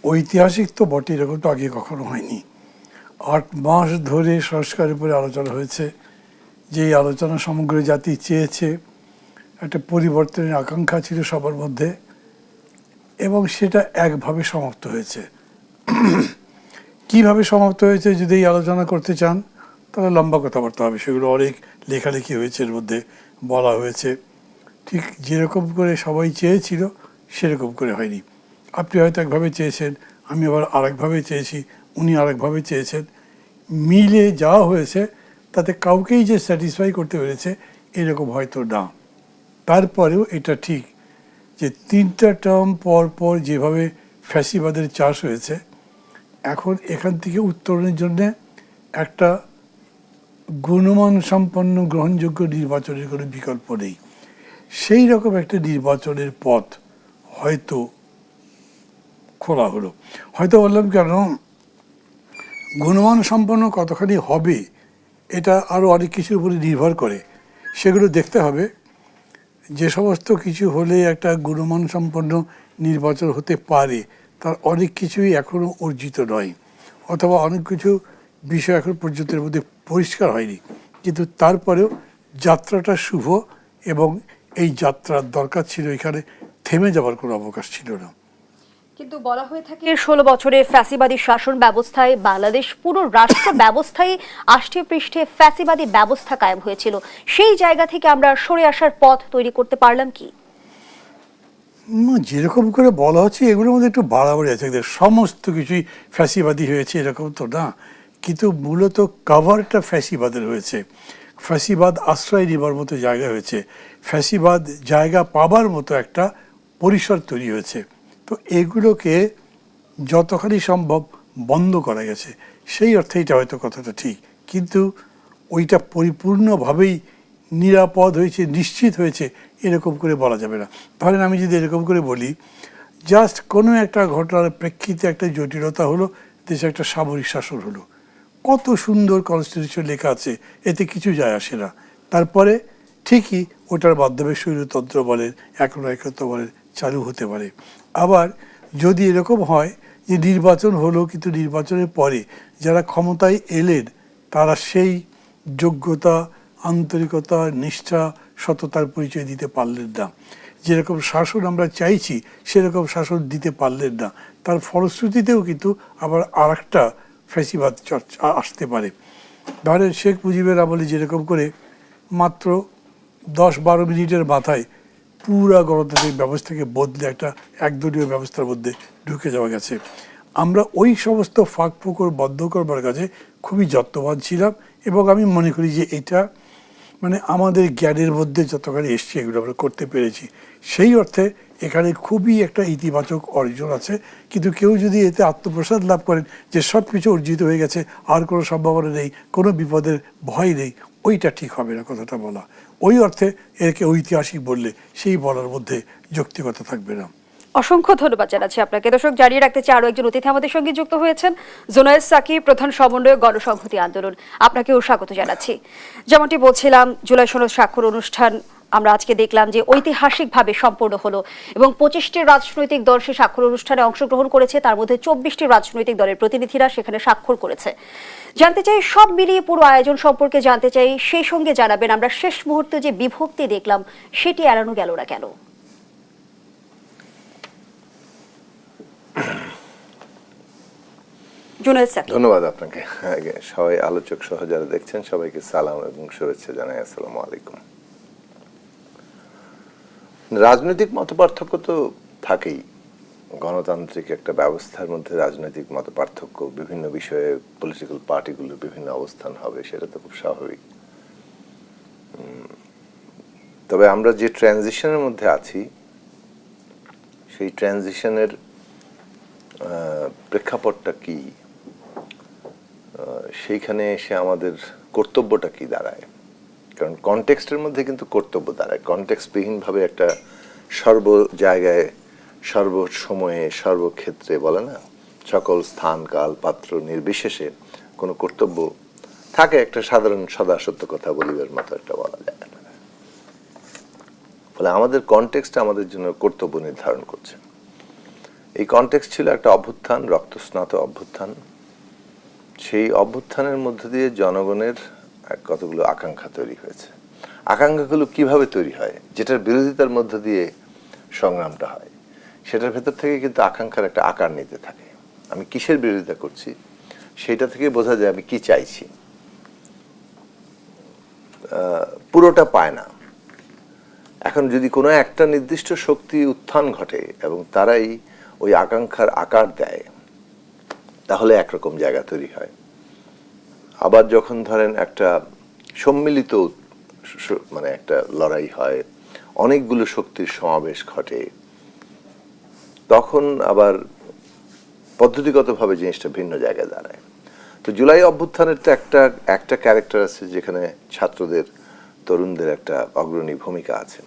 ঐতিহাসিক তো বটে, এরকম তো আগে কখনো হয়নি। 8 মাস ধরে সংস্কারের উপরে আলোচনা হয়েছে, যেই আলোচনা সমগ্র জাতি চেয়েছে, একটা পরিবর্তনের আকাঙ্ক্ষা ছিল সবার মধ্যে, এবং সেটা একভাবে সমাপ্ত হয়েছে। কিভাবে সমাপ্ত হয়েছে যদি এই আলোচনা করতে চান তাহলে লম্বা কথাবার্তা হবে, সেগুলো অনেক লেখালেখি হয়েছে, এর মধ্যে বলা হয়েছে। ঠিক যেরকম করে সবাই চেয়েছিল সেরকম করে হয়নি। আপনি হয়তো একভাবে চেয়েছেন, আমি আবার আরেকভাবে চেয়েছি, উনি আরেকভাবে চেয়েছেন, মিলে যা হয়েছে তাতে কাউকেই যে স্যাটিসফাই করতে পেরেছে এরকম হয়তো না। তারপরেও এটা ঠিক যে 3টা টার্ম পর পর যেভাবে ফ্যাসিবাদের চাষ হয়েছে, এখন এখান থেকে উত্তরণের জন্যে একটা গুণমান সম্পন্ন গ্রহণযোগ্য নির্বাচনের কোনো বিকল্প নেই। সেই রকম একটা নির্বাচনের পথ হয়তো খোলা হলো। হয়তো বললাম কেন, গুণমান সম্পন্ন কতখানি হবে এটা আরও অনেক কিছুর উপরে নির্ভর করে, সেগুলো দেখতে হবে। যে সমস্ত কিছু হলে একটা গুণমান সম্পন্ন নির্বাচন হতে পারে তার অনেক কিছুই এখনও অর্জিত নয়, অথবা অনেক কিছু বিষয় এখন পর্যন্ত এর মধ্যে পরিষ্কার হয়নি। কিন্তু তারপরেও যাত্রাটা শুভ, এবং এই যাত্রার দরকার ছিল, এখানে থেমে যাওয়ার কোনো অবকাশ ছিল না। কিন্তু বলা হয়ে থাকে 16 বছরের ফ্যাসিবাদী শাসন ব্যবস্থায় বাংলাদেশ পুরো রাষ্ট্র ব্যবস্থায় আষ্টে পৃষ্ঠে ফ্যাসিবাদী ব্যবস্থা কায়েম হয়েছিল। সেই জায়গা থেকে আমরা সরে আসার পথ তৈরি করতে পারলাম কি? যেরকম করে বলা হচ্ছে এগুলোর মধ্যে একটু বাড়াবাড়ি আছে। সমস্ত কিছুই ফ্যাসিবাদী হয়েছে এরকম তো না, কিন্তু মূলত কাভারটা ফ্যাসিবাদের হয়েছে। ফ্যাসিবাদ আশ্রয় নেবার মতো জায়গা হয়েছে, ফ্যাসিবাদ জায়গা পাবার মতো একটা পরিসর তৈরি হয়েছে। তো এগুলোকে যতখানি সম্ভব বন্ধ করা গেছে, সেই অর্থে এটা হয়তো কথাটা ঠিক, কিন্তু ওইটা পরিপূর্ণভাবেই নিরাপদ হয়েছে, নিশ্চিত হয়েছে এরকম করে বলা যাবে না। ধরেন আমি যদি এরকম করে বলি, জাস্ট কোনো একটা ঘটনার প্রেক্ষিতে একটা জটিলতা হলো, দেশে একটা সামরিক শাসন হলো, কত সুন্দর কনস্টিটিউশন লেখা আছে, এতে কিছু যায় আসে না। তারপরে ঠিকই ওটার মাধ্যমে স্বৈরতন্ত্র বলেন, একনায়কত্ব বলেন চালু হতে পারে। আবার যদি এরকম হয় যে নির্বাচন হলো, কিন্তু নির্বাচনের পরে যারা ক্ষমতায় এলেন তারা সেই যোগ্যতা, আন্তরিকতা, নিষ্ঠা, সততার পরিচয় দিতে পারলেন না, যেরকম শাসন আমরা চাইছি সেরকম শাসন দিতে পারলেন না, তার ফলশ্রুতিতেও কিন্তু আবার আরেকটা ফ্যাসিবাদ চর্চা আসতে পারে। ধরেন শেখ মুজিবের আমলে যেরকম করে মাত্র 10-12 মিনিটের মাথায় পুরা গণতান্ত্রিক ব্যবস্থাকে বদলে একটা একদলীয় ব্যবস্থার মধ্যে ঢুকে যাওয়া গেছে। আমরা ওই সমস্ত ফাঁক ফোকর বন্ধ করবার কাছে খুবই যত্নবান ছিলাম, এবং আমি মনে করি যে এটা মানে আমাদের জ্ঞানের মধ্যে যতখানি এসছে এগুলো আমরা করতে পেরেছি। সেই অর্থে এখানে খুবই একটা ইতিবাচক অর্জন আছে। কিন্তু কেউ যদি এতে আত্মপ্রসাদ লাভ করেন যে সব কিছু অর্জিত হয়ে গেছে, আর কোনো সম্ভাবনা নেই, কোনো বিপদের ভয় নেই, ওইটা ঠিক হবে না কথাটা বলা। ওই অর্থে একে ঐতিহাসিক বললে সেই বলার মধ্যে যৌক্তিকতা থাকবে না। অসংখ্য ধন্যবাদ জানাচ্ছি আপনাকে। দর্শক, জানিয়ে রাখতে চাই আরো একজন অতিথি আমাদের সঙ্গে যুক্ত হয়েছেন, জুনায়েদ সাকি, প্রধান সমন্বয়ক গণসংহতি আন্দোলন। আপনাকেও স্বাগত জানাচ্ছি। যেমনটি বলছিলাম, জুলাই সনদ স্বাক্ষর অনুষ্ঠান আমরা আজকে দেখলাম যে ঐতিহাসিকভাবে সম্পন্ন হলো, এবং 25টি রাজনৈতিক দল সে স্বাক্ষর অনুষ্ঠানে অংশগ্রহণ করেছে, তার মধ্যে 24টি রাজনৈতিক দলের প্রতিনিধিরা সেখানে স্বাক্ষর করেছে। জানতে চাই সব মিলিয়ে পুরো আয়োজন সম্পর্কে জানতে চাই, সেই সঙ্গে জানাবেন আমরা শেষ মুহূর্তে যে বিভক্তি দেখলাম সেটি এড়ানো গেল না কেন? ধন্যবাদ আপনাকে। সবাই আলোচক সহ যারা দেখছেন সবাইকে সালাম এবং শুভেচ্ছা জানাই। আসসালামু আলাইকুম। রাজনৈতিক মতপার্থক্য তো থাকেই, গণতান্ত্রিক একটা ব্যবস্থার মধ্যে রাজনৈতিক মতপার্থক্য, বিভিন্ন বিষয়ে পলিটিক্যাল পার্টিগুলোর বিভিন্ন অবস্থান হবে, সেটা তো খুব স্বাভাবিক। তবে আমরা যে ট্রানজিশনের মধ্যে আছি সেই ট্রানজিশনের প্রেক্ষাপটটা কি, সেইখানে এসে আমাদের কর্তব্যটা কি দাঁড়ায়। কারণ কনটেক্সটের মধ্যে কিন্তু কর্তব্য দাঁড়ায়। কনটেক্সটবিহীনভাবে একটা সর্ব জায়গায়, সর্বসময়ে, সর্বক্ষেত্রে বলে না, সকল স্থান কাল পাত্র নির্বিশেষে কোনো কর্তব্য থাকে, একটা সাধারণ সদা সত্য কথা বলিবার মতো একটা বলা যায় না। ফলে আমাদের কনটেক্সট আমাদের জন্য কর্তব্য নির্ধারণ করছে। এই কনটেক্সট ছিল একটা অভ্যুত্থান, রক্তস্নাত অভ্যুত্থান। সেই অভ্যুত্থানের মধ্য দিয়ে জনগণের কতগুলো আকাঙ্ক্ষা তৈরি হয়েছে। আকাঙ্ক্ষাগুলো কিভাবে তৈরি হয়, যেটার বিরোধিতার মধ্য দিয়ে সংগ্রামটা হয়, সেটার ভেতর থেকে কিন্তু আকাঙ্ক্ষার একটা আকার নিতে থাকে। আমি কিসের বিরোধিতা করছি সেটা থেকে বোঝা যায় আমি কি চাইছি। পুরোটা পায় না। এখন যদি কোনো একটা নির্দিষ্ট শক্তি উত্থান ঘটে এবং তারাই ওই আকাঙ্ক্ষার আকার দেয়, তাহলে একরকম জায়গা তৈরি হয়। আবার যখন ধরেন একটা সম্মিলিত মানে একটা লড়াই হয়, অনেকগুলো শক্তির সমাবেশ ঘটে, তখন আবার পদ্ধতিগতভাবে জিনিসটা ভিন্ন জায়গায় দাঁড়ায়। তো জুলাই অভ্যুত্থানের তো একটা ক্যারেক্টার আছে যেখানে ছাত্রদের, তরুণদের একটা অগ্রণী ভূমিকা আছে,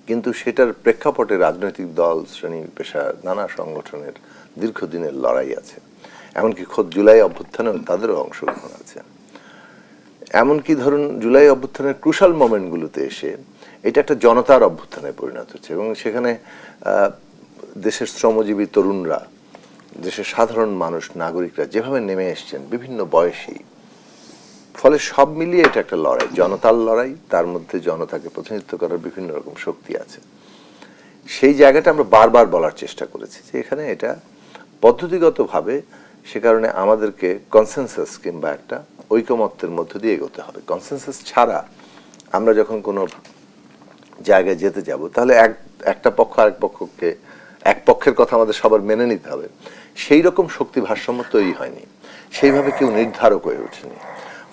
কিন্তু সেটার প্রেক্ষাপটে রাজনৈতিক দল, শ্রেণী পেশা, নানা সংগঠনের দীর্ঘদিনের লড়াই আছে। এমনকি খোদ জুলাই অভ্যুত্থানেও তাদেরও অংশগ্রহণ আছে। এমনকি ধরুন জুলাই অভ্যুত্থানের ক্রুশাল মোমেন্টগুলোতে এসে এটা একটা জনতার অভ্যুত্থানে পরিণত হচ্ছে এবং সেখানে দেশের শ্রমজীবী তরুণরা, দেশের সাধারণ মানুষ, নাগরিকরা যেভাবে নেমে এসছেন বিভিন্ন বয়সী, ফলে সব মিলিয়ে এটা একটা লড়াই, জনতার লড়াই। তার মধ্যে জনতাকে প্রতিনিধিত্ব করার বিভিন্ন রকম শক্তি আছে। সেই জায়গাটা আমরা বারবার বলার চেষ্টা করেছি যে এখানে এটা পদ্ধতিগতভাবে, সে কারণে আমাদেরকে কনসেনসাস কিংবা একটা ঐকমত্যের মধ্য দিয়ে এগোতে হবে। কনসেনসাস ছাড়া আমরা যখন কোনো জায়গায় যেতে যাব, তাহলে একটা পক্ষ আরেক পক্ষকে, এক পক্ষের কথা আমাদের সবার মেনে নিতে হবে, সেই রকম শক্তি ভারসাম্য তৈরি হয়নি, সেইভাবে কেউ নির্ধারক হয়ে ওঠেনি।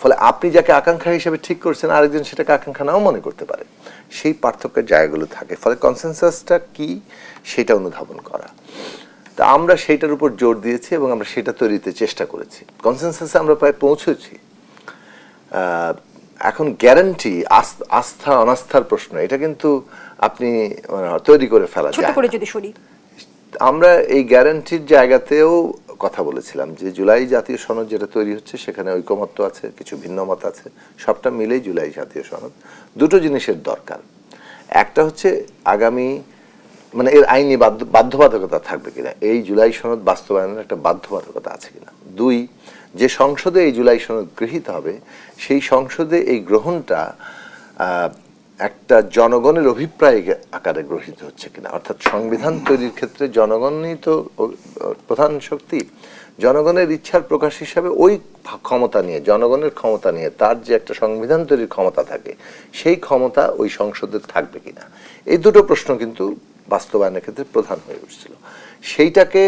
ফলে আপনি যাকে আকাঙ্ক্ষা হিসেবে ঠিক করছেন, আরেকজন সেটাকে আকাঙ্ক্ষা নাও মনে করতে পারে। সেই পার্থক্যের জায়গাগুলো থাকে। ফলে কনসেনসাসটা কি সেটা অনুধাবন করা। তা আমরা সেইটার উপর জোর দিয়েছি এবং আমরা সেটা তৈরিতে চেষ্টা করেছি। কনসেনসাসে আমরা প্রায় পৌঁছেছি। এখন গ্যারান্টি, আস্থা অনাস্থার প্রশ্ন, এটা কিন্তু আপনি তৈরি করে ফেলা যায়। ছোট করে যদি শুনি, আমরা এই গ্যারান্টির জায়গাতেও কথা বলেছিলাম যে জুলাই জাতীয় সনদ যেটা তৈরি হচ্ছে সেখানে ঐকমত্য আছে, কিছু ভিন্ন মত আছে, সবটা মিলেই জুলাই জাতীয় সনদ। দুটো জিনিসের দরকার। একটা হচ্ছে আগামী, মানে এর আইনি বাধ্যবাধকতা থাকবে কিনা, এই জুলাই সনদ বাস্তবায়নের একটা বাধ্যবাধকতা আছে কিনা। দুই, যে সংসদে এই জুলাই সনদ গৃহীত হবে, সেই সংসদে এই গ্রহণটা একটা জনগণের অভিপ্রায় আকারে গ্রহীত হচ্ছে কিনা। অর্থাৎ সংবিধান তৈরির ক্ষেত্রে জনগণই তো প্রধান শক্তি। জনগণের ইচ্ছার প্রকাশ হিসাবে ওই ক্ষমতা নিয়ে, জনগণের ক্ষমতা নিয়ে তার যে একটা সংবিধান তৈরির ক্ষমতা থাকে, সেই ক্ষমতা ওই সংসদে থাকবে কিনা। এই দুটো প্রশ্ন কিন্তু বাস্তবায়নের ক্ষেত্রে প্রধান হয়ে উঠছিল। সেইটাকে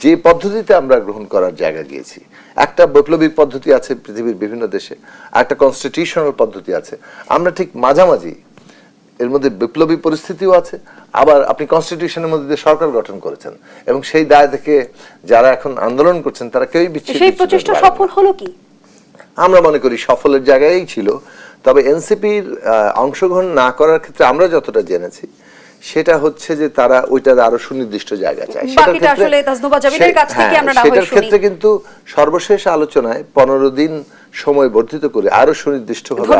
যে পদ্ধতিতে আমরা গ্রহণ করার জায়গা গিয়েছি, একটা বৈপ্লবিক পদ্ধতি আছে পৃথিবীর বিভিন্ন দেশে, আর একটা কনস্টিটিউশনাল পদ্ধতি আছে। আমরা ঠিক মাঝামাঝি, এর মধ্যে বিপ্লবী পরিস্থিতিও আছে, আবার আপনি কনস্টিটিউশনের মধ্যে দিয়ে সরকার গঠন করেছেন এবং সেই দায় থেকে যারা এখন আন্দোলন করছেন তারা কেউই বিচ্ছিন্ন। সেই প্রচেষ্টা সফল হলো কি? আমরা মনে করি সফলের জায়গায় ছিল। তবে এনসিপির অংশগ্রহণ না করার ক্ষেত্রে আমরা যতটা জেনেছি, সেটা হচ্ছে যে তারা ওইটার আরো সুনির্দিষ্ট জায়গা চায়। সেটার ক্ষেত্রে কিন্তু সর্বশেষ আলোচনায় 15 দিন সময় বর্ধিত করে আরো সুনির্দিষ্টভাবে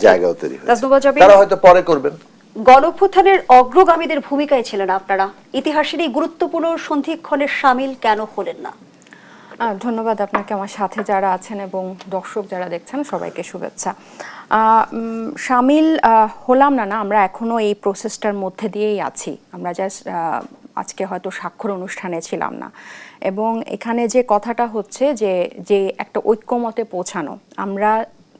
জায়গাও তৈরি হয়েছে। তারা হয়তো পরে করবেন। গণঅভ্যুত্থানের অগ্রগামীদের ভূমিকায় ছিলেন আপনারা, ইতিহাসের এই গুরুত্বপূর্ণ সন্ধিক্ষণে সামিল কেন হলেন না? ধন্যবাদ আপনাকে, আমার সাথে যারা আছেন এবং দর্শক যারা দেখছেন সবাইকে শুভেচ্ছা। সামিল হলাম না, আমরা এখনো এই প্রসেসটার মধ্যে দিয়েই আছি। আমরা জাস্ট আজকে হয়তো স্বাক্ষর অনুষ্ঠানে ছিলাম না। এবং এখানে যে কথাটা হচ্ছে যে একটা ঐক্যমতে পৌঁছানো, আমরা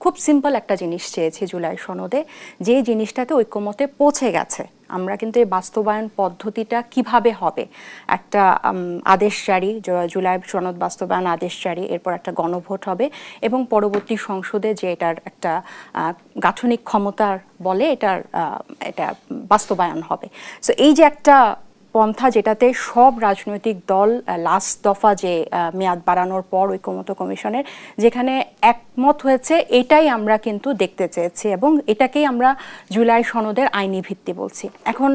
খুব সিম্পল একটা জিনিস চেয়েছি জুলাই সনদে, যে জিনিসটাতে ঐক্যমতে পৌঁছে গেছে। আমরা কিন্তু এই বাস্তবায়ন পদ্ধতিটা কিভাবে হবে, একটা আদেশ জারি, জুলাই সনদ বাস্তবায়ন আদেশ জারি, এরপর একটা গণভোট হবে এবং পরবর্তী সংসদে যে এটার একটা গাঠনিক ক্ষমতার বলে এটা বাস্তবায়ন হবে। সো এই যে একটা পন্থা, যেটাতে সব রাজনৈতিক দল লাস্ট দফা যে মেয়াদ বাড়ানোর পর ঐকমত্য কমিশনের যেখানে একমত হয়েছে, এটাই আমরা কিন্তু দেখতে চেয়েছি এবং এটাকেই আমরা জুলাই সনদের আইনি ভিত্তি বলছি। এখন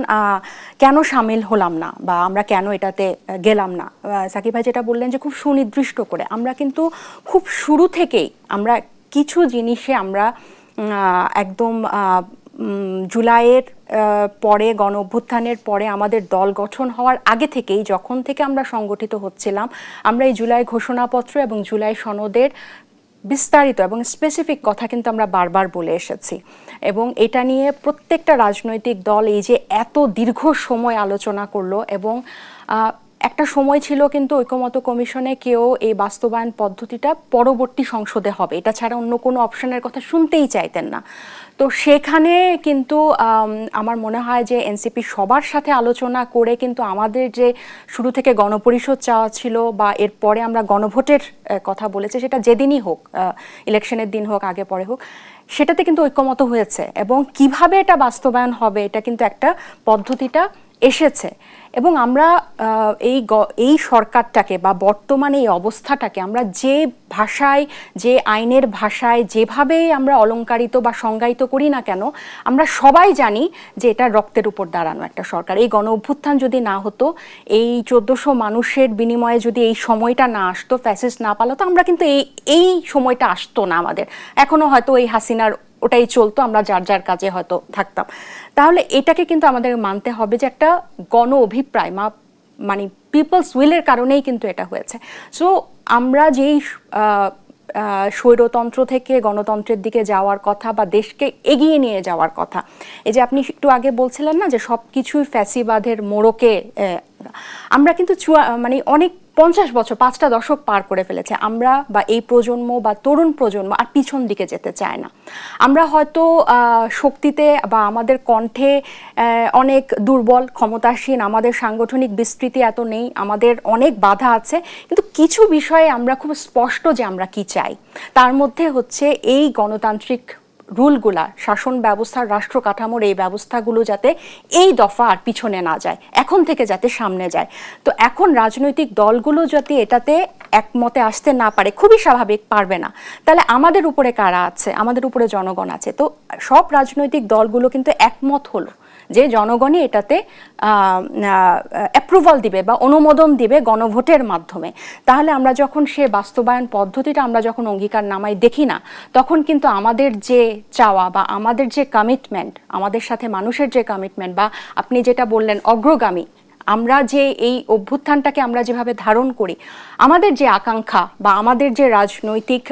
কেন সামিল হলাম না বা আমরা কেন এটাতে গেলাম না, সাকিব ভাই যেটা বললেন যে খুব সুনির্দিষ্ট করে, আমরা কিন্তু খুব শুরু থেকেই আমরা কিছু জিনিসে আমরা একদম জুলাইয়ের পরে গণ অভ্যুত্থানের পরে আমাদের দল গঠন হওয়ার আগে থেকেই, যখন থেকে আমরা সংগঠিত হচ্ছিলাম, আমরা এই জুলাই ঘোষণাপত্র এবং জুলাই সনদের বিস্তারিত এবং স্পেসিফিক কথা কিন্তু আমরা বারবার বলে এসেছি, এবং এটা নিয়ে প্রত্যেকটা রাজনৈতিক দল এই যে এত দীর্ঘ সময় আলোচনা করলো, এবং একটা সময় ছিল কিন্তু ঐকমত্য কমিশনে কেউ এই বাস্তবায়ন পদ্ধতিটা পরবর্তী সংসদে হবে, এটা ছাড়া অন্য কোনো অপশনের কথা শুনতেই চাইতেন না। তো সেখানে কিন্তু আমার মনে হয় যে এনসিপি সবার সাথে আলোচনা করে কিন্তু আমাদের যে শুরু থেকে গণপরিষদ চাওয়া ছিল বা এরপরে আমরা গণভোটের কথা বলেছি, সেটা যেদিনই হোক, ইলেকশনের দিন হোক আগে পরে হোক, সেটাতে কিন্তু ঐকমত্য হয়েছে, এবং কিভাবে এটা বাস্তবায়ন হবে এটা কিন্তু একটা পদ্ধতিটা এসেছে। এবং আমরা এই সরকারটাকে বা বর্তমানে এই অবস্থাটাকে আমরা যে ভাষায়, যে আইনের ভাষায় যেভাবে আমরা অলংকারিত বা সংজ্ঞায়িত করি না কেন, আমরা সবাই জানি যে এটা রক্তের উপর দাঁড়ানো একটা সরকার। এই গণ অভ্যুত্থান যদি না হতো, এই 1400 মানুষের বিনিময়ে যদি এই সময়টা না আসতো, ফ্যাসিস্ট না পালাতো, আমরা কিন্তু এই সময়টা আসতো না আমাদের। এখনো হয়তো এই হাসিনার ওটাই চলতো, আমরা যার যার কাজে হয়তো থাকতাম। তাহলে এটাকে কিন্তু আমাদের মানতে হবে যে একটা গণ অভিপ্রায় মানে পিপলস উইলের কারণেই কিন্তু এটা হয়েছে। সো আমরা যেই স্বৈরতন্ত্র থেকে গণতন্ত্রের দিকে যাওয়ার কথা বা দেশকে এগিয়ে নিয়ে যাওয়ার কথা, এই যে আপনি একটু আগে বলছিলেন না যে সব কিছুই ফ্যাসিবাদের মোড়কে, আমরা কিন্তু মানে অনেক 50 বছর, 5টা দশক পার করে ফেলেছে আমরা, বা এই প্রজন্ম বা তরুণ প্রজন্ম আর পিছন দিকে যেতে চায় না। আমরা হয়তো শক্তিতে বা আমাদের কণ্ঠে অনেক দুর্বল, ক্ষমতাসীন, আমাদের সাংগঠনিক বিস্তৃতি এত নেই, আমাদের অনেক বাধা আছে, কিন্তু কিছু বিষয়ে আমরা খুব স্পষ্ট যে আমরা কি চাই। তার মধ্যে হচ্ছে এই গণতান্ত্রিক রুলগুলা, শাসন ব্যবস্থার, রাষ্ট্র কাঠামোর এই ব্যবস্থাগুলো যাতে এই দফা আর পিছনে না যায়, এখন থেকে যাতে সামনে যায়। তো এখন রাজনৈতিক দলগুলো যাতে এটাতে একমতে আসতে না পারে, খুবই স্বাভাবিক, পারবে না, তাহলে আমাদের উপরে কারা আছে? আমাদের উপরে জনগণ আছে। তো সব রাজনৈতিক দলগুলো কিন্তু একমত হলো যে জনগণই এটাতে অ্যাপ্রুভাল দিবে বা অনুমোদন দিবে গণভোটের মাধ্যমে। তাহলে আমরা যখন সে বাস্তবায়ন পদ্ধতিটা আমরা যখন অঙ্গীকার নামায় দেখি না, তখন কিন্তু আমাদের যে চাওয়া বা আমাদের যে কমিটমেন্ট, আমাদের সাথে মানুষের যে কমিটমেন্ট, বা আপনি যেটা বললেন অগ্রগামী, আমরা যে এই অভ্যুত্থানটাকে আমরা যেভাবে ধারণ করি, আমাদের যে আকাঙ্ক্ষা বা আমাদের যে রাজনৈতিক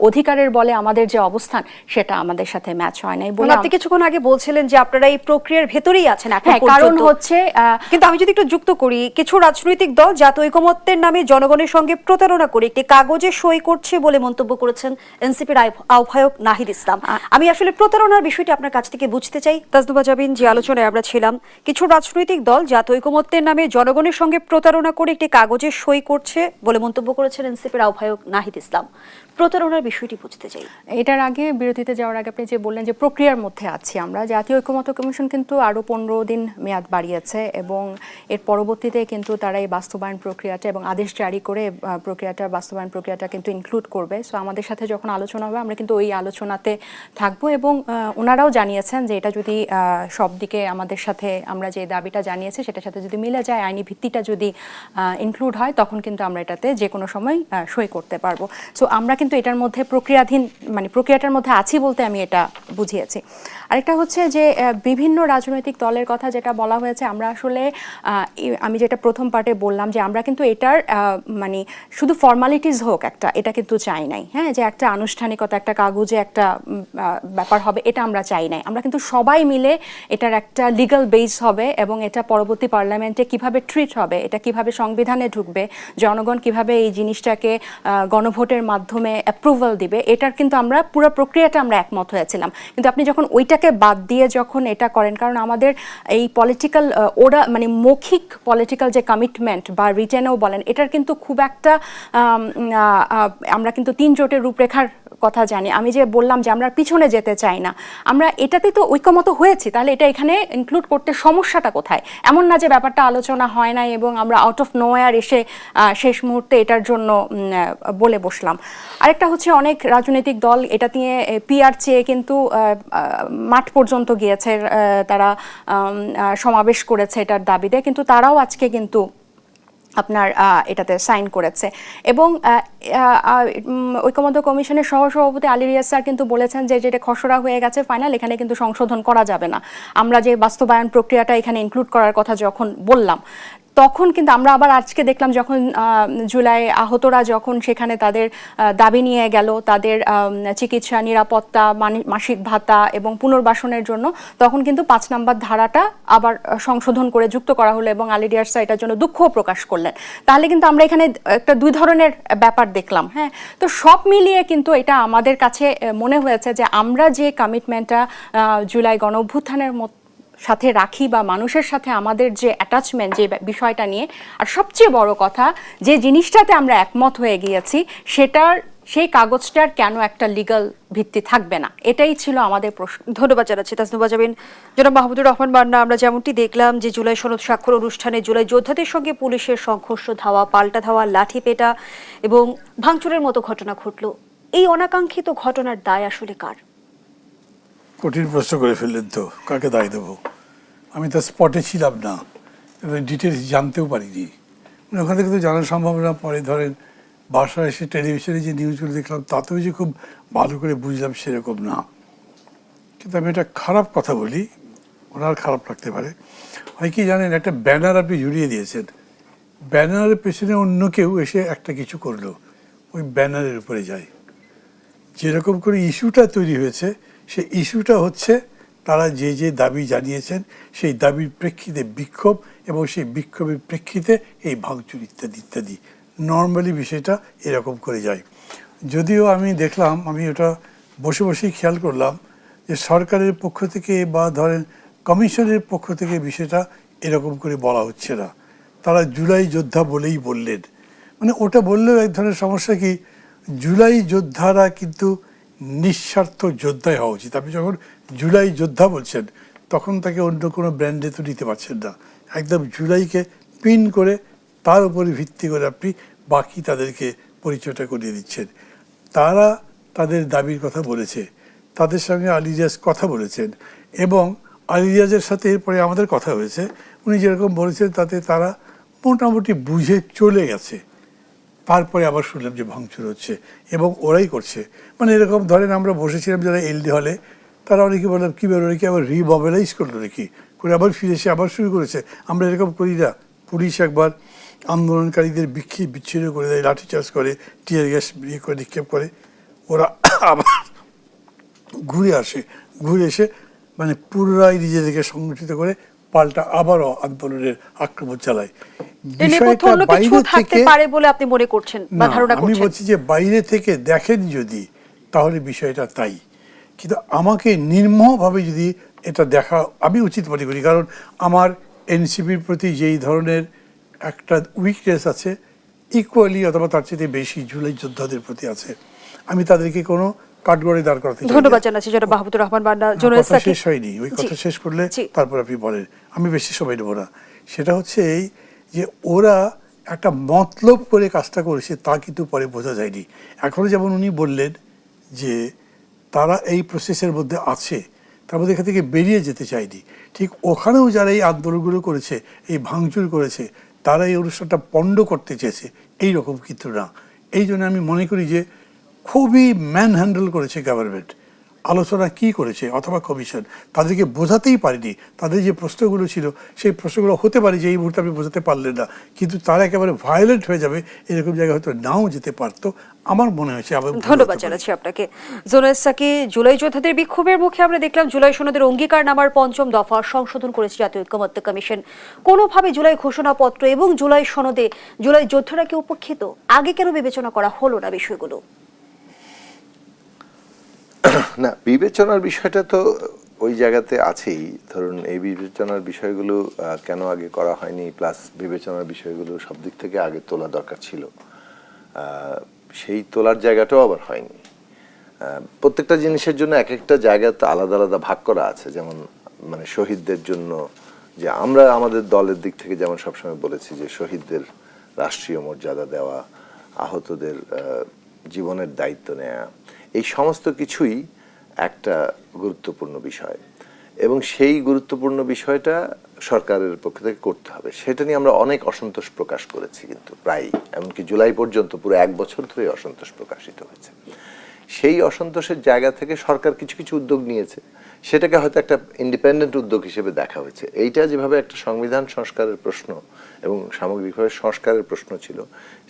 অধিকারের বলে আমাদের যে অবস্থান, সেটা আমাদের সাথে ম্যাচ হয় নাই বলে আপনি কিছুক্ষণ আগে বলছিলেন যে আপনারা এই প্রক্রিয়ার ভেতরেই আছেন এখন পর্যন্ত। কারণ হচ্ছে, কিন্তু আমি যদি একটু যুক্ত করি, কিছু রাজনৈতিক দল জাতীয় ঐকমত্যের নামে জনগণের সঙ্গে প্রতারণা করে একটি কাগজে সই করছে বলে মন্তব্য করেছেন এনসিপির আহ্বায়ক নাহিদ ইসলাম। আমি আসলে প্রতারণার বিষয়টি আপনার কাছ থেকে বুঝতে চাই। তাজনুবা জাবিন, যে আলোচনায় আমরা ছিলাম, কিছু রাজনৈতিক দল জাতীয় ঐকমত্যের নামে জনগণের সঙ্গে প্রতারণা করে একটি কাগজে সই করছে বলে মন্তব্য করেছেন এনসিপির আহ্বায়ক নাহিদ ইসলাম। প্রতারণার বিষয়টি বুঝতে চাই। এটার আগে, বিরতিতে যাওয়ার আগে আপনি যে বললেন যে প্রক্রিয়ার মধ্যে আছি আমরা, জাতীয় ঐকমত্য কমিশন কিন্তু আরও 15 দিন মেয়াদ বাড়িয়েছে, এবং এর পরবর্তীতে কিন্তু তারা এই বাস্তবায়ন প্রক্রিয়াটা এবং আদেশ জারি করে বাস্তবায়ন প্রক্রিয়াটা কিন্তু ইনক্লুড করবে। সো আমাদের সাথে যখন আলোচনা হবে, আমরা কিন্তু ওই আলোচনাতে থাকবো, এবং ওনারাও জানিয়েছেন যে এটা যদি সব দিকে আমাদের সাথে, আমরা যে দাবিটা জানিয়েছি সেটার সাথে যদি মিলে যায়, আইনি ভিত্তিটা যদি ইনক্লুড হয়, তখন কিন্তু আমরা এটাতে যে কোনো সময় সই করতে পারবো। সো আমরা কিন্তু এটার মধ্যে প্রক্রিয়াধীন, মানে প্রক্রিয়াটার মধ্যে আছি বলতে আমি এটা বুঝিয়েছি। আরেকটা হচ্ছে যে বিভিন্ন রাজনৈতিক দলের কথা যেটা বলা হয়েছে, আমরা আসলে আমি যেটা প্রথম পার্টে বললাম যে আমরা কিন্তু এটার মানে শুধু ফর্মালিটিস হোক একটা, এটা কিন্তু চাই নাই। হ্যাঁ, যে একটা আনুষ্ঠানিকতা, একটা কাগজে একটা ব্যাপার হবে, এটা আমরা চাই নাই। আমরা কিন্তু সবাই মিলে এটার একটা লিগ্যাল বেস হবে, এবং এটা পরবর্তী পার্লামেন্টে কিভাবে ট্রিট হবে, এটা কিভাবে সংবিধানে ঢুকবে, জনগণ কিভাবে এই জিনিসটাকে গণভোটের মাধ্যমে অ্যাপ্রুভাল দিবে, এটার কিন্তু আমরা পুরো প্রক্রিয়াটা আমরা একমত হয়েছিলাম। কিন্তু আপনি যখন ওইটাকে বাদ দিয়ে যখন এটা করেন, কারণ আমাদের এই পলিটিক্যাল মানে মৌখিক পলিটিক্যাল যে কমিটমেন্ট বা রিটেনেও বলেন, এটার কিন্তু খুব একটা আমরা কিন্তু 3 জোটের রূপরেখার কথা জানি। আমি যে বললাম যে আমরা পিছনে যেতে চাই না, আমরা এটাতে তো ঐকমত্য হয়েছি, তাহলে এটা এখানে ইনক্লুড করতে সমস্যাটা কোথায়? এমন না যে ব্যাপারটা আলোচনা হয় নাই এবং আমরা আউট অফ নোয়ার এসে শেষ মুহূর্তে এটার জন্য বলে বসলাম। আরেকটা হচ্ছে, অনেক রাজনৈতিক দল এটা নিয়ে পিআর চেয়ে কিন্তু মাঠ পর্যন্ত গিয়েছে, তারা সমাবেশ করেছে এটার দাবিতে, কিন্তু তারাও আজকে কিন্তু আপনার এটাতে সাইন করেছে। এবং ঐকমত্য কমিশনের সহসভাপতি আলী রিয়াজ স্যার কিন্তু বলেছেন যে যেটা খসড়া হয়ে গেছে ফাইনাল, এখানে কিন্তু সংশোধন করা যাবে না। আমরা যে বাস্তবায়ন প্রক্রিয়াটা এখানে ইনক্লুড করার কথা যখন বললাম, তখন কিন্তু আমরা আবার আজকে দেখলাম যখন জুলাই আহতরা যখন সেখানে তাদের দাবি নিয়ে গেল, তাদের চিকিৎসা, নিরাপত্তা, মাসিক ভাতা এবং পুনর্বাসনের জন্য, তখন কিন্তু 5 নম্বর ধারাটা আবার সংশোধন করে যুক্ত করা হলো এবং আলী রিয়াজ স্যার এটার জন্য দুঃখও প্রকাশ করলেন। তাহলে কিন্তু আমরা এখানে একটা দুই ধরনের ব্যাপার দেখলাম। হ্যাঁ, তো সব মিলিয়ে কিন্তু এটা আমাদের কাছে মনে হয়েছে যে আমরা যে কমিটমেন্টটা জুলাই গণ অভ্যুত্থানের সাথে রাখি বা মানুষের সাথে আমাদের যে অ্যাটাচমেন্ট, যে বিষয়টা নিয়ে, আর সবচেয়ে বড় কথা যে জিনিসটাতে আমরা একমত হয়ে গিয়েছি, সেই কাগজটার কেন একটা লিগ্যাল ভিত্তি থাকবে না, এটাই ছিল আমাদের প্রশ্ন। ধন্যবাদ জানাচ্ছি তাসনুবা জাবিন। জনাব মাহমুদুর রহমান মান্না, আমরা যেমনটি দেখলাম যে জুলাই সনদ স্বাক্ষর অনুষ্ঠানে জুলাই যোদ্ধাদের সঙ্গে পুলিশের সংঘর্ষ, ধাওয়া পাল্টা ধাওয়া, লাঠি পেটা এবং ভাঙচুরের মতো ঘটনা ঘটলো। এই অনাকাঙ্ক্ষিত ঘটনার দায় আসলে কার? কঠিন প্রশ্ন করে ফেললেন তো, কাকে দায় দেবো? আমি তো স্পটে ছিলাম না, ডিটেলস জানতেও পারিনি। মানে ওখান থেকে তো জানা সম্ভব না। পরে ধরেন বাসায় এসে টেলিভিশনে যে নিউজগুলো দেখলাম তাতেও যে খুব ভালো করে বুঝলাম সেরকম না। কিন্তু আমি একটা খারাপ কথা বলি, ওনার খারাপ লাগতে পারে। হয় কি জানেন, একটা ব্যানার আপনি ঝুলিয়ে দিয়েছেন, ব্যানারের পেছনে অন্য কেউ এসে একটা কিছু করলো, ওই ব্যানারের উপরে যায়। যেরকম করে ইস্যুটা তৈরি হয়েছে, সেই ইস্যুটা হচ্ছে তারা যে যে দাবি জানিয়েছেন সেই দাবির প্রেক্ষিতে বিক্ষোভ, এবং সেই বিক্ষোভের প্রেক্ষিতে এই ভাঙচুর ইত্যাদি ইত্যাদি। নর্মালি বিষয়টা এরকম করে যায়। যদিও আমি দেখলাম, আমি ওটা বসে বসেই খেয়াল করলাম যে সরকারের পক্ষ থেকে বা ধরেন কমিশনের পক্ষ থেকে বিষয়টা এরকম করে বলা হচ্ছে না। তারা জুলাই যোদ্ধা বলেই বললেন। মানে ওটা বললেও এক ধরনের সমস্যা কি, জুলাই যোদ্ধারা কিন্তু নিঃস্বার্থ যোদ্ধাই হওয়া উচিত। আপনি যখন জুলাই যোদ্ধা বলছেন তখন তাকে অন্য কোনো ব্র্যান্ডে তো নিতে পারছেন না। একদম জুলাইকে পিন করে তার উপরে ভিত্তি করে আপনি বাকি তাদেরকে পরিচয়টা করিয়ে দিচ্ছেন। তারা তাদের দাবির কথা বলেছে, তাদের সঙ্গে আলী রিয়াজ কথা বলেছেন, এবং আলী রিয়াজের সাথে এরপরে আমাদের কথা হয়েছে। উনি যেরকম বলেছেন তাতে তারা মোটামুটি বুঝে চলে গেছে। তারপরে আবার শুনলাম যে ভাঙচুর হচ্ছে এবং ওরাই করছে। মানে এরকম ধরেন আমরা বসেছিলাম যারা এলডি হলে, তারা অনেকে বললাম কী ব্যাপার, অনেকে আবার রিমোবিলাইজ করলো নাকি, করে আবার ফিরে এসে আবার শুরু করেছে। আমরা এরকম করি না। পুলিশ একবার আন্দোলনকারীদের বিচ্ছিন্ন করে দেয়, লাঠিচার্জ করে, টিয়ার গ্যাস করে নিক্ষেপ করে, ওরা আবার ঘুরে আসে, ঘুরে এসে মানে পুনরায় নিজেদেরকে সংগঠিত করে পাল্টা আবারও আন্দোলনের আক্রমণ চালায়। বিষয়টা বাইরে থেকে পারে বলে আপনি মনে করছেন বা ধারণা করছেন? আমি বলছি যে বাইরে থেকে দেখেন যদি, তাহলে বিষয়টা তাই। কিন্তু আমাকে নির্মমভাবে যদি এটা দেখা আমি উচিত মনে করি, কারণ আমার এনসিপির প্রতি যেই ধরনের একটা উইকনেস আছে, ইকুয়ালি অথবা তার চেয়ে বেশি জুলাই যোদ্ধাদের প্রতি আছে। আমি তাদেরকে কোনো কাঠগড়ে দাঁড় করাতে চাই না। ধন্যবাদ জানাচ্ছি জনাব মাহমুদুর রহমান মান্না। কথা শেষ হয়নি, ওই কথা শেষ করলে তারপর আপনি বলেন, আমি বেশি সময় নেব না। সেটা হচ্ছে এই যে ওরা একটা মতলব করে কাজটা করেছে, তা কিন্তু পরে বোঝা যায়নি। এখনও যেমন উনি বললেন যে তারা এই প্রসেসের মধ্যে আছে, তার মধ্যে এখান থেকে বেরিয়ে যেতে চায়নি, ঠিক ওখানেও যারা এই আন্দোলনগুলো করেছে, এই ভাঙচুর করেছে, তারা এই অনুষ্ঠানটা পণ্ড করতে চেয়েছে, এই রকম কিন্তু না। এই জন্য আমি মনে করি যে খুবই ম্যান হ্যান্ডেল করেছে গভর্নমেন্ট। আলোচনা কি করেছে অথবা কমিশন, তাদেরকে বোঝাতেই পারেনি। তাদের যে প্রশ্নগুলো ছিল সেই প্রশ্নগুলো হতে পারে যে এই মুহূর্তে আপনি বোঝাতে পারলেন না, কিন্তু তারা একেবারে ভায়োলেন্ট হয়ে যাবে এরকম জায়গায় হয়তো নাও যেতে পারতো, আমার মনে হয়েছে। ধন্যবাদ জানাচ্ছি আপনাকে। জোনায়েদ সাকি, জুলাই যোদ্ধাদের বিক্ষোভের মুখে আমরা দেখলাম জুলাই সনদের অঙ্গীকার নামার ৫ম দফা সংশোধন করেছে জাতীয় ঐকমত্য কমিশন। কোনোভাবে জুলাই ঘোষণাপত্র এবং জুলাই সনদে জুলাই যোদ্ধারা কি উপেক্ষিত? আগে কেন বিবেচনা করা হলো না বিষয়গুলো? না, বিবেচনার বিষয়টা তো ওই জায়গাতে আছেই। ধরুন এই বিবেচনার বিষয়গুলো কেন আগে করা হয়নি, প্লাস বিবেচনার বিষয়গুলো সব দিক থেকে আগে তোলা দরকার ছিল, সেই তোলার জায়গাটাও আবার হয়নি। প্রত্যেকটা জিনিসের জন্য এক একটা জায়গা তো আলাদা আলাদা ভাগ করা আছে। যেমন মানে শহীদদের জন্য যে আমরা আমাদের দলের দিক থেকে যেমন সবসময় বলেছি যে শহীদদের রাষ্ট্রীয় মর্যাদা দেওয়া, আহতদের জীবনের দায়িত্ব নেওয়া, এই সমস্ত কিছুই একটা গুরুত্বপূর্ণ বিষয়। এবং সেই গুরুত্বপূর্ণ বিষয়টা সরকারের পক্ষ থেকে করতে হবে। সেটা নিয়ে আমরা অনেক অসন্তোষ প্রকাশ করেছি, কিন্তু প্রায় এমনকি জুলাই পর্যন্ত পুরো 1 বছর ধরে অসন্তোষ প্রকাশিত হয়েছে। সেই অসন্তোষের জায়গা থেকে সরকার কিছু কিছু উদ্যোগ নিয়েছে, সেটাকে হয়তো একটা ইন্ডিপেন্ডেন্ট উদ্যোগ হিসেবে দেখা হয়েছে। এইটা যেভাবে একটা সংবিধান সংস্কারের প্রশ্ন এবং সামগ্রিকভাবে সংস্কারের প্রশ্ন ছিল,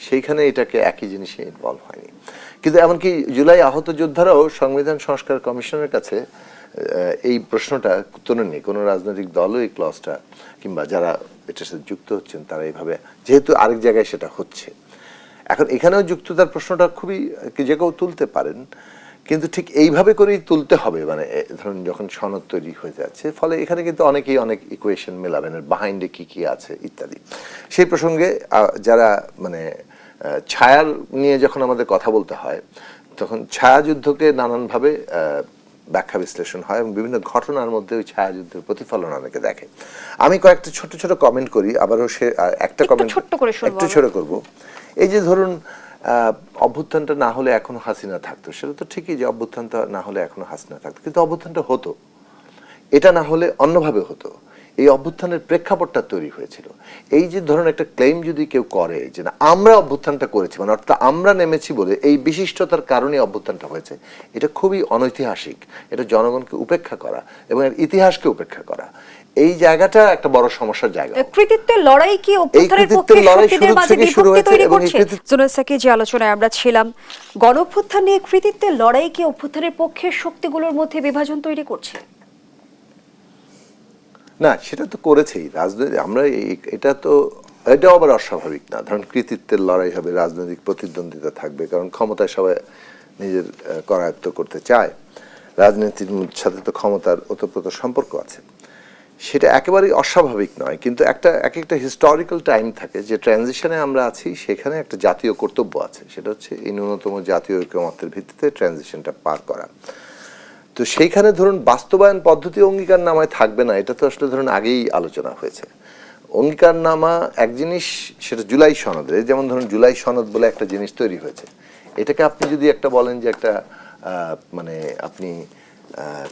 সেইখানে এটাকে একই জিনিসে ইনভলভ হয়নি। কিন্তু এমনকি জুলাই আহত যোদ্ধারাও সংবিধান সংস্কার কমিশনের কাছে এই প্রশ্নটা তোলেননি। কোনো রাজনৈতিক দলও এই ক্লজটা কিংবা যারা এটার সাথে যুক্ত হচ্ছেন তারা এইভাবে, যেহেতু আরেক জায়গায় সেটা হচ্ছে, এখন এখানেও যুক্ততার প্রশ্নটা খুবই যে কেউ তুলতে পারেন, কিন্তু ঠিক এইভাবে করেই তুলতে হবে। মানে ধরুন যখন সনদ তৈরি হয়ে যাচ্ছে, ফলে এখানে কিন্তু অনেকেই অনেক ইকুয়েশন মেলাবেন, বাহাইন্ডে কি কি আছে ইত্যাদি। সেই প্রসঙ্গে যারা মানে ছায়ার নিয়ে যখন আমাদের কথা বলতে হয়, তখন ছায়াযুদ্ধকে নানানভাবে ব্যাখ্যা বিশ্লেষণ হয় এবং বিভিন্ন ঘটনার মধ্যে ওই ছায়াযুদ্ধের প্রতিফলন অনেকে দেখে। আমি কয়েকটা ছোট ছোট কমেন্ট করি, আবারও সে একটা কমেন্ট একটু ছোট করব। এই যে ধরুন অভ্যুত্থানটা না হলে এখনো হাসিনা থাকতো, সেটা তো ঠিকই যে অভ্যুত্থানটা না হলে এখনো হাসিনা থাকতো, কিন্তু অভ্যুত্থানটা হতো, এটা না হলে অন্যভাবে হতো। এই অভ্যুত্থানের প্রেক্ষাপটটা তৈরি হয়েছিল। এই যে ধরুন একটা ক্লেম যদি কেউ করে যে না আমরা অভ্যুত্থানটা করেছি, মানে অর্থাৎ আমরা নেমেছি বলে এই বিশিষ্টতার কারণে অভ্যুত্থানটা হয়েছে, এটা খুবই অনৈতিহাসিক। এটা জনগণকে উপেক্ষা করা এবং এর ইতিহাসকে উপেক্ষা করা, এই জায়গাটা একটা বড় সমস্যার জায়গা। কৃতিত্বের লড়াই কি অভ্যুত্থানের পক্ষে শক্তিদের মাঝে বিভক্তি তৈরি করছে? জুনায়েদ সাকি, যে আলোচনায় আমরা ছিলাম, গণঅভ্যুত্থান নিয়ে কৃতিত্বের লড়াই কি অভ্যুত্থানের পক্ষে শক্তিগুলোর মধ্যে বিভাজন তৈরি করছে? না, সেটা তো করেছেই রাজনৈতিক, আমরা এটাও আবার অস্বাভাবিক না। ধরুন কৃতিত্বের লড়াই হবে, রাজনৈতিক প্রতিদ্বন্দ্বিতা থাকবে, কারণ ক্ষমতায় সবাই নিজের করায়ত্ত করতে চায়, রাজনীতির সাথে তো ক্ষমতার ওতপ্রোত সম্পর্ক আছে, সেটা একেবারেই অস্বাভাবিক নয়। কিন্তু এক একটা হিস্টোরিক্যাল টাইম থাকে যে ট্রানজিশনে আমরা আছি, সেখানে একটা জাতীয় কর্তব্য আছে, সেটা হচ্ছে এই ন্যূনতম জাতীয় ঐকমত্যের ভিত্তিতে ট্রানজিশনটা পার করা। তো সেইখানে ধরুন বাস্তবায়ন পদ্ধতি অঙ্গীকারনামায় থাকবে না, এটা তো আসলে ধরুন আগেই আলোচনা হয়েছে। অঙ্গীকারনামা এক জিনিস, সেটা জুলাই সনদে, যেমন ধরুন জুলাই সনদ বলে একটা জিনিস তৈরি হয়েছে, এটাকে আপনি যদি একটা বলেন যে একটা মানে আপনি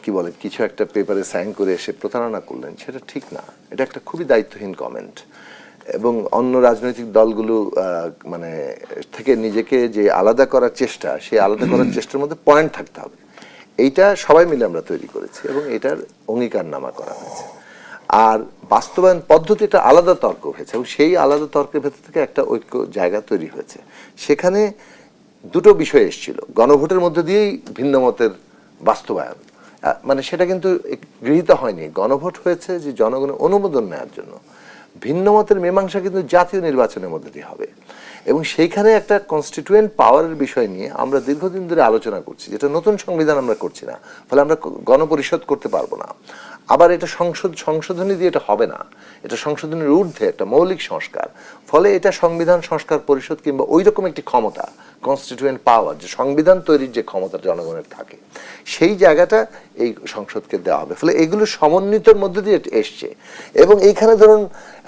কি বলে কিছু একটা পেপারে সাইন করে এসে প্রতারণা করলেন, সেটা ঠিক না। এটা একটা খুবই দায়িত্বহীন কমেন্ট। এবং অন্য রাজনৈতিক দলগুলো মানে থেকে নিজেকে যে আলাদা করার চেষ্টা, সেই আলাদা করার চেষ্টার মধ্যে পয়েন্ট থাকতে হবে। এইটা সবাই মিলে আমরা তৈরি করেছি এবং এটার অঙ্গীকারনামা করা হয়েছে। আর বাস্তবায়ন পদ্ধতিটা আলাদা তর্ক হয়েছে এবং সেই আলাদা তর্কের ভেতর থেকে একটা ঐক্য জায়গা তৈরি হয়েছে। সেখানে দুটো বিষয় এসেছিল, গণভোটের মধ্যে দিয়েই ভিন্ন মতের বাস্তবায়ন, মানে সেটা কিন্তু গৃহীত হয়নি। গণভোট হয়েছে যে জনগণের অনুমোদন নেওয়ার জন্য, ভিন্ন মতের মীমাংসা কিন্তু জাতীয় নির্বাচনের মধ্যে দিয়ে হবে। এবং সেইখানে একটা কনস্টিটিউয়েন্ট পাওয়ারের বিষয় নিয়ে আমরা দীর্ঘদিন ধরে আলোচনা করছি, যেটা নতুন সংবিধান আমরা করছি না, ফলে আমরা গণপরিষদ করতে পারবো না। আবার এটা সংশোধনী দিয়ে এটা হবে না, এটা সংশোধনের ঊর্ধ্বে একটা মৌলিক সংস্কার, ফলে এটা সংবিধান সংস্কার পরিষদ কিংবা ওই রকম একটি ক্ষমতা, কনস্টিটিউয়েন্ট পাওয়ার, যে সংবিধান তৈরির যে ক্ষমতা জনগণের থাকে, সেই জায়গাটা এই সংসদকে দেওয়া হবে। ফলে এগুলো সমন্বিতর মধ্যে দিয়ে এসছে। এবং এইখানে ধরুন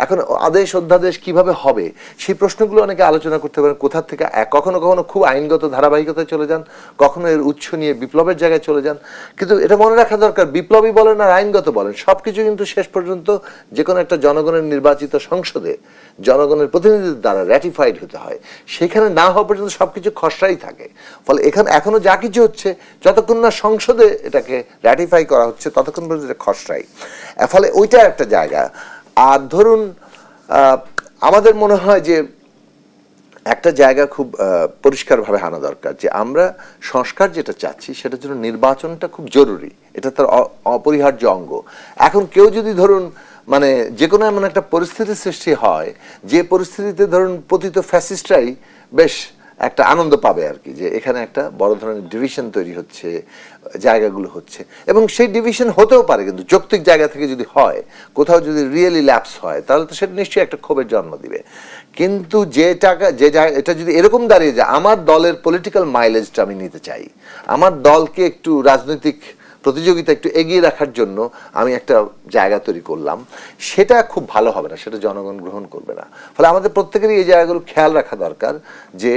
এখন আদেশ অধ্যাদেশ কিভাবে হবে, সেই প্রশ্নগুলো অনেকে আলোচনা করতে পারেন। কোথা থেকে কখনো কখনো খুব আইনগত ধারাবাহিকতায় চলে যান, কখনো এর উৎস নিয়ে বিপ্লবের জায়গায় চলে যান। কিন্তু এটা মনে রাখা দরকার, বিপ্লবী বলেন আর আইনগত বলেন, সবকিছু কিন্তু শেষ পর্যন্ত যে কোনো একটা জনগণের নির্বাচিত সংসদে জনগণের প্রতিনিধিদের দ্বারা র্যাটিফাইড হতে হয়। সেখানে না হওয়া পর্যন্ত সবকিছু খসড়াই থাকে। ফলে এখানে এখনো যা কিছু হচ্ছে, যতক্ষণ না সংসদে এটাকে র্যাটিফাই করা হচ্ছে, ততক্ষণ পর্যন্ত এটা খসড়াই। ফলে ওইটা একটা জায়গা। আর ধরুন আমাদের মনে হয় যে একটা জায়গা খুব পরিষ্কারভাবে আনা দরকার, যে আমরা সংস্কার যেটা চাচ্ছি সেটার জন্য নির্বাচনটা খুব জরুরি, এটা তার অপরিহার্য অঙ্গ। এখন কেউ যদি ধরুন মানে যে কোনো এমন একটা পরিস্থিতির সৃষ্টি হয়, যে পরিস্থিতিতে ধরুন পতিত ফ্যাসিস্টরাই বেশ একটা আনন্দ পাবে আর কি, যে এখানে একটা বড় ধরনের ডিভিশন তৈরি হচ্ছে, জায়গাগুলো হচ্ছে, এবং সেই ডিভিশন হতেও পারে, কিন্তু যৌক্তিক জায়গা থেকে যদি হয়, কোথাও যদি রিয়েলি ল্যাপস হয়, তাহলে তো সেটা নিশ্চয়ই একটা ক্ষোভের জন্ম দিবে। কিন্তু এটা যদি এরকম দাঁড়িয়ে যায়, আমার দলের পলিটিক্যাল মাইলেজটা আমি নিতে চাই, আমার দলকে একটু রাজনৈতিক প্রতিযোগিতা একটু এগিয়ে রাখার জন্য আমি একটা জায়গা তৈরি করলাম, সেটা খুব ভালো হবে না, সেটা জনগণ গ্রহণ করবে না। ফলে আমাদের প্রত্যেকেরই এই জায়গাগুলো খেয়াল রাখা দরকার, যে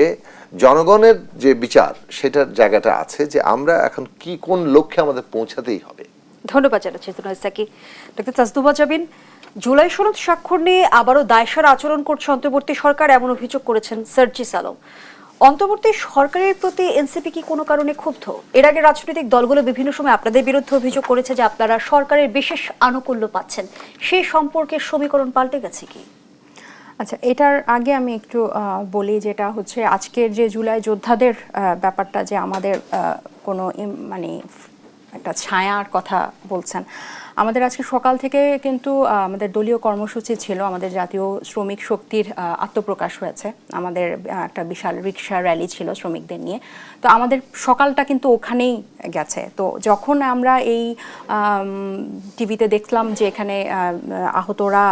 জনগণের যে বিচার, সেটার জায়গাটা আছে, যে আমরা এখন কোন লক্ষ্যে আমাদের পৌঁছাতেই হবে। ধন্যবাদ জানাচ্ছি জুনায়েদ সাকি। ডক্টর তাসদুবা জাবিন, জুলাই সনদ স্বাক্ষর নিয়ে আবারও দায়সার আচরণ করছে অন্তর্বর্তী সরকার, এমন অভিযোগ করেছেন সার্জিস আলম। অন্তর্বর্তী সরকারের প্রতি এনসিপি কি কোনো কারণে ক্ষুব্ধ? এর আগে রাজনৈতিক দলগুলো বিভিন্ন সময় আপনাদের বিরুদ্ধে অভিযোগ করেছে যে আপনারা সরকারের বিশেষ আনুকূল্য পাচ্ছেন, সেই সম্পর্কে সমীকরণ পাল্টে গেছে কি? আচ্ছা, এটার আগে আমি একটু বলি, যেটা হচ্ছে আজকের যে জুলাই যোদ্ধাদের ব্যাপারটা, যে আমাদের কোনো মানে একটা ছায়ার কথা বলছেন। আমাদের আজকে সকাল থেকে কিন্তু আমাদের দলীয় কর্মসূচি ছিল, আমাদের জাতীয় শ্রমিক শক্তির আত্মপ্রকাশ হয়েছে, আমাদের একটা বিশাল রিক্সা র্যালি ছিল শ্রমিকদের নিয়ে। তো আমাদের সকালটা কিন্তু ওখানেই গেছে। তো যখন আমরা এই টিভিতে দেখলাম যে এখানে আহতরা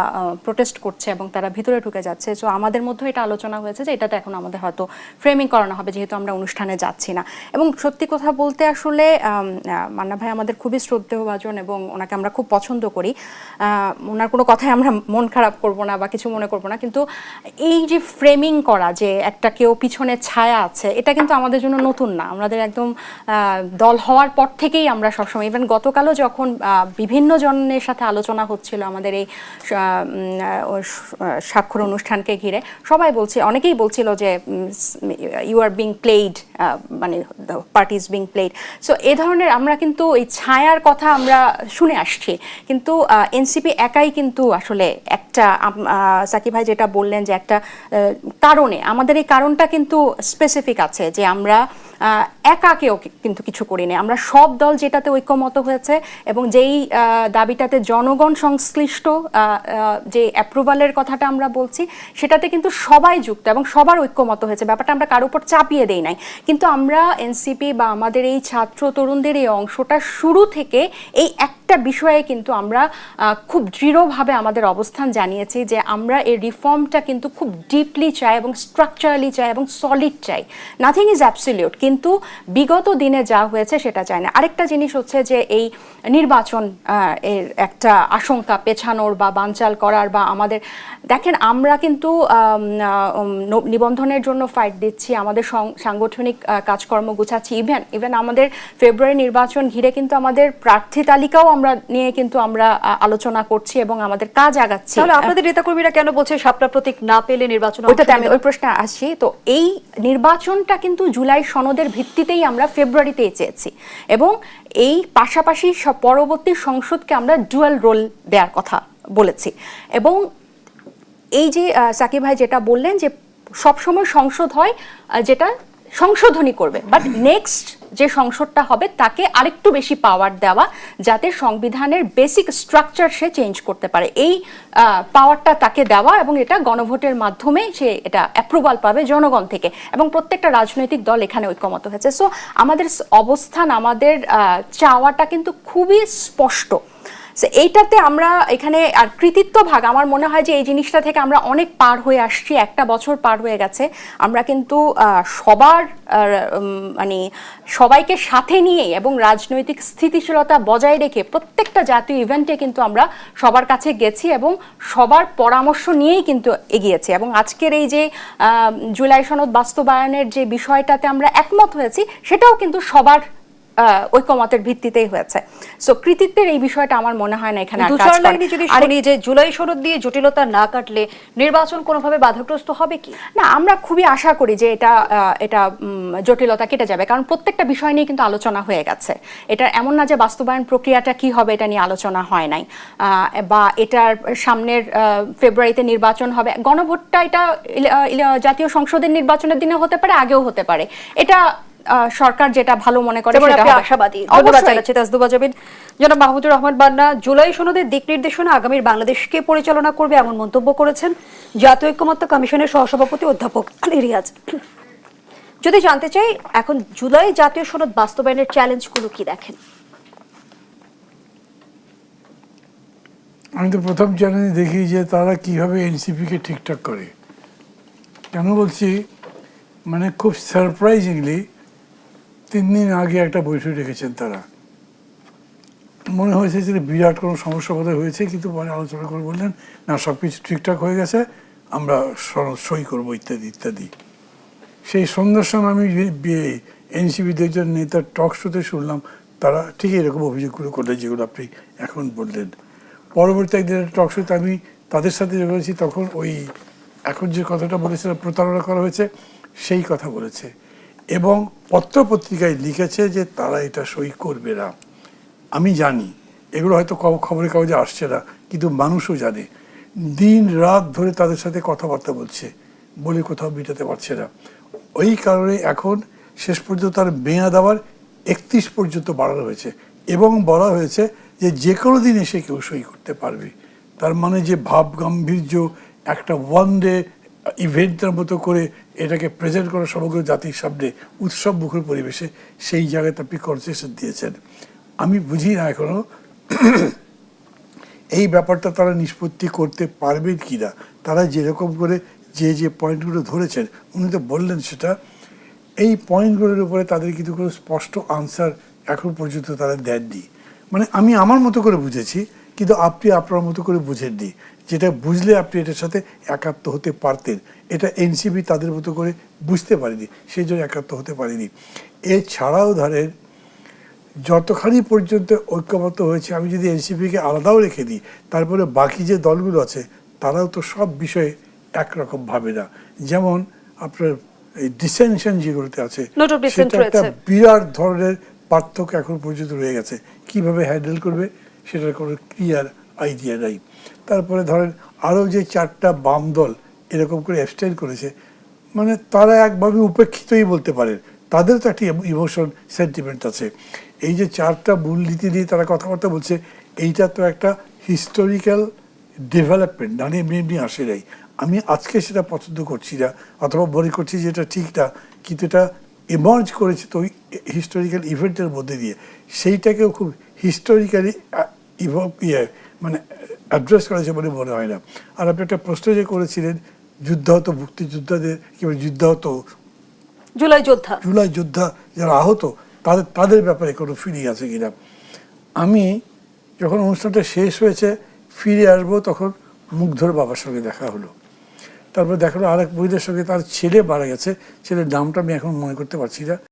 প্রোটেস্ট করছে এবং তারা ভিতরে ঢুকে যাচ্ছে, তো আমাদের মধ্যে এটা আলোচনা হয়েছে যে এটাতে এখন আমাদের হয়তো ফ্রেমিং করানো হবে, যেহেতু আমরা অনুষ্ঠানে যাচ্ছি না। এবং সত্যি কথা বলতে আসলে মান্না ভাই আমাদের খুবই শ্রদ্ধেয়ভাজন এবং ওনাকে আমরা খুব পছন্দ করি। ওনার কোনো কথায় আমরা মন খারাপ করব না বা কিছু মনে করব না, কিন্তু এই যে ফ্রেমিং করা যে একটা কেউ পিছনে ছায়া আছে, এটা কিন্তু আমাদের জন্য নতুন না। আমাদের একদম দল হওয়ার পর থেকেই আমরা সবসময়, ইভেন গতকালও যখন বিভিন্ন জনের সাথে আলোচনা হচ্ছিল আমাদের এই স্বাক্ষর অনুষ্ঠানকে ঘিরে, সবাই বলছে, অনেকেই বলছিল যে ইউ আর বিং প্লেড, মানে party is being played. So এই ধরনের আমরা কিন্তু এই ছায়ার কথা আমরা শুনে আসছি, কিন্তু এনসিপি একাই কিন্তু আসলে একটা, সাকিব ভাই যেটা বললেন যে একটা কারণে, আমাদের এই কারণটা কিন্তু স্পেসিফিক আছে যে আমরা একা কেউ কিন্তু কিছু করিনি। আমরা সব দল যেটাতে ঐক্যমত হয়েছে এবং যেই দাবিটাতে জনগণ সংশ্লিষ্ট যে অ্যাপ্রুভালের কথাটা আমরা বলছি, সেটাতে কিন্তু সবাই যুক্ত এবং সবার ঐক্যমত হয়েছে। ব্যাপারটা আমরা কারোর উপর চাপিয়ে দেই নাই, কিন্তু আমরা এনসিপি বা আমাদের এই ছাত্র তরুণদের এই অংশটা শুরু থেকে এই একটা বিষয়ে কিন্তু আমরা খুব দৃঢ়ভাবে আমাদের অবস্থান জানিয়েছি যে আমরা এই রিফর্মটা কিন্তু খুব ডিপলি চাই এবং স্ট্রাকচারালি চাই এবং সলিড চাই। নাথিং ইজ অ্যাবসলিউট, কিন্তু বিগত দিনে যা হয়েছে সেটা চাই না। আরেকটা জিনিস হচ্ছে যে এই নির্বাচন এর একটা আশঙ্কা পেছানোর বা বানচাল করার, বা আমাদের দেখেন আমরা কিন্তু নিবন্ধনের জন্য ফাইট দিচ্ছি, আমাদের সাংগঠনিক কাজকর্ম গুছাচ্ছি, ইভেন আমাদের ফেব্রুয়ারি নির্বাচন ঘিরে কিন্তু আমাদের প্রার্থী তালিকাও আমরা নিয়ে কিন্তু আমরা আলোচনা করছি এবং আমাদের কাজ আগাচ্ছি। তাহলে আপনাদের নেতাকর্মীরা কেন বলছে শাপলা প্রতীক না পেলে নির্বাচন? ওইটাতে আমি ওই প্রশ্নে আসি। তো এই নির্বাচনটা কিন্তু জুলাই সনদের ভিত্তিতেই আমরা ফেব্রুয়ারিতেই চেয়েছি, এবং এই পাশাপাশি পরবর্তী সংসদকে আমরা ডুয়াল রোল দেওয়ার কথা বলেছি। এবং এই যে সাকিব ভাই যেটা বললেন যে সবসময় সংসদ হয় যেটা সংশোধনী করবে, বাট নেক্সট যে সংসদটা হবে তাকে আরেকটু বেশি পাওয়ার দেওয়া, যাতে সংবিধানের বেসিক স্ট্রাকচার সে চেঞ্জ করতে পারে, এই পাওয়ারটা তাকে দেওয়া, এবং এটা গণভোটের মাধ্যমে সে এটা অ্যাপ্রুভাল পাবে জনগণ থেকে, এবং প্রত্যেকটা রাজনৈতিক দল এখানে ঐক্যমত হয়েছে। সো আমাদের অবস্থান, আমাদের চাওয়াটা কিন্তু খুবই স্পষ্ট। এইটাতে আমরা এখানে আর কৃতিত্ব ভাগ, আমার মনে হয় যে এই জিনিসটা থেকে আমরা অনেক পার হয়ে আসছি, একটা বছর পার হয়ে গেছে। আমরা কিন্তু সবার মানে সবাইকে সাথে নিয়ে এবং রাজনৈতিক স্থিতিশীলতা বজায় রেখে প্রত্যেকটা জাতীয় ইভেন্টে কিন্তু আমরা সবার কাছে গেছি এবং সবার পরামর্শ নিয়েই কিন্তু এগিয়েছি। এবং আজকের এই যে জুলাই সনদ বাস্তবায়নের যে বিষয়টাতে আমরা একমত হয়েছি, সেটাও কিন্তু সবার ঐক্যমতের ভিত্তিতেই হয়েছে। সো কৃতিত্বের এই বিষয়টা আমার মনে হয় না এখানে যদি শুনি যে জুলাই সনদ দিয়ে জটিলতা না কাটলে নির্বাচন কোনোভাবে বাধাগ্রস্ত হবে কি না, আমরা খুবই আশা করি যে এটা জটিলতা কেটে যাবে, কারণ প্রত্যেকটা বিষয় নিয়ে কিন্তু আলোচনা হয়ে গেছে। এটা এমন না যে বাস্তবায়ন প্রক্রিয়াটা কি হবে এটা নিয়ে আলোচনা হয় নাই, বা এটার সামনের ফেব্রুয়ারিতে নির্বাচন হবে, গণভোটটা এটা জাতীয় সংসদের নির্বাচনের দিনে হতে পারে, আগেও হতে পারে, এটা সরকার যেটা ভালো মনে করে সেটা আশাবাদী। ধন্যবাদ জানাচ্ছি তাসদুবা জাবিন। জনাব মাহমুদুর রহমান বান্না, জুলাই সনদের দিক নির্দেশনা আগামীর বাংলাদেশকে পরিচালনা করবে এমন মন্তব্য করেছেন জাতীয় ঐক্যমত্য কমিশনের সহসভাপতি অধ্যাপক আলী রিয়াজ। যদি জানতে চাই এখন জুলাই জাতীয় সনদ বাস্তবায়নের চ্যালেঞ্জগুলো কি দেখেন? আমি তো প্রথম চ্যালেঞ্জ দেখি যে তারা কিভাবে এনসিপিকে ঠিকঠাক করে। কেন বলছি, মানে খুব সারপ্রাইজিংলি 3 দিন আগে একটা বৈঠক রেখেছেন তারা। মনে হয়েছে যে বিরাট কোনো সমস্যা বোধহয় হয়েছে, কিন্তু পরে আলোচনা করে বললেন না, সব কিছু ঠিকঠাক হয়ে গেছে, আমরা সই করবো ইত্যাদি ইত্যাদি। সেই সন্ধ্যার সময় আমি এনসিপি 2 জন নেতার টক শোতে শুনলাম তারা ঠিক এরকম অভিযোগগুলো করলেন যেগুলো আপনি এখন বললেন। পরবর্তী একদিন টক শোতে আমি তাদের সাথে বলেছি, তখন ওই এখন যে কথাটা বলেছিলাম প্রতারণা করা হয়েছে সেই কথা বলেছে, এবং পত্রপত্রিকায় লিখেছে যে তারা এটা সই করবে না। আমি জানি এগুলো হয়তো খবরের কাগজে আসছে না, কিন্তু মানুষও জানে। দিন রাত ধরে তাদের সাথে কথাবার্তা বলছে, বলে কোথাও মেটাতে পারছে না। ওই কারণে এখন শেষ পর্যন্ত তার মেয়াদ আবার 31 পর্যন্ত বাড়ানো হয়েছে, এবং বলা হয়েছে যে যে কোনো দিন এসে কেউ সই করতে পারবে। তার মানে যে ভাব গাম্ভীর্য, একটা ওয়ান ডে ইভেন্টের মতো করে এটাকে প্রেজেন্ট করা সমগ্র জাতির সামনে উৎসব মুখর পরিবেশে, সেই জায়গায় আপনি কনসেশন দিয়েছেন। আমি বুঝি না এখনো এই ব্যাপারটা তারা নিষ্পত্তি করতে পারবেন কি না। তারা যেরকম করে যে পয়েন্টগুলো ধরেছেন, উনি তো বললেন সেটা, এই পয়েন্টগুলোর উপরে তাদের কিন্তু কোনো স্পষ্ট আনসার এখন পর্যন্ত তারা দেননি। মানে আমি আমার মতো করে বুঝেছি, কিন্তু আপনি আপনার মতো করে বুঝেননি। যেটা বুঝলে আপনি এটার সাথে একাত্ম হতে পারতেন, এটা এনসিপি তাদের মতো করে বুঝতে পারেনি, সেই জন্য একাত্ম হতে পারেনি। এছাড়াও ধরেন যতখানি পর্যন্ত ঐক্যবদ্ধ হয়েছে, আমি যদি এনসিপিকে আলাদাও রেখে দিই, তারপরে বাকি যে দলগুলো আছে তারাও তো সব বিষয়ে একরকম ভাবে না। যেমন আপনার এই ডিসেনশন যেগুলোতে আছে, Note of dissent সেটা একটা রয়েছে। বিরাট ধরনের পার্থক্য এখন পর্যন্ত রয়ে গেছে। কিভাবে হ্যান্ডেল করবে সেটার কোনো ক্লিয়ার আইডিয়া নাই। তারপরে ধরেন আরও যে 4টা বাম দল এরকম করে অ্যাবস্টেইন করেছে, মানে তারা একভাবে উপেক্ষিতই বলতে পারেন, তাদের তো একটা ইমোশন সেন্টিমেন্ট আছে। এই যে 4টা মূলনীতি নিয়ে তারা কথাবার্তা বলছে, এইটা তো একটা হিস্টোরিক্যাল ডেভেলপমেন্ট, না এমনি এমনি আসে নাই। আমি আজকে সেটা পছন্দ করছি না, অথবা মনে করছি যে এটা ঠিক না, কিন্তু এটা এমার্জ করেছে তো ওই হিস্টোরিক্যাল ইভেন্টের মধ্যে দিয়ে, সেইটাকেও খুব হিস্টোরিক্যালি মানে অ্যাড্রেস করেছে বলে মনে হয় না। আর আপনি একটা প্রশ্ন যে করেছিলেন যুদ্ধাহত মুক্তিযোদ্ধাদের কিংবা যুদ্ধাহত জুলাই যোদ্ধা যারা আহত, তাদের ব্যাপারে কোনো ফিলিং আছে কিনা। আমি যখন অনুষ্ঠানটা শেষ হয়েছে ফিরে আসবো, তখন মুগ্ধর বাবার সঙ্গে দেখা হলো। তারপর দেখা হলো আরেক মহিলার সঙ্গে, তার ছেলে মারা গেছে, ছেলের নামটা আমি এখন মনে করতে পারছি না।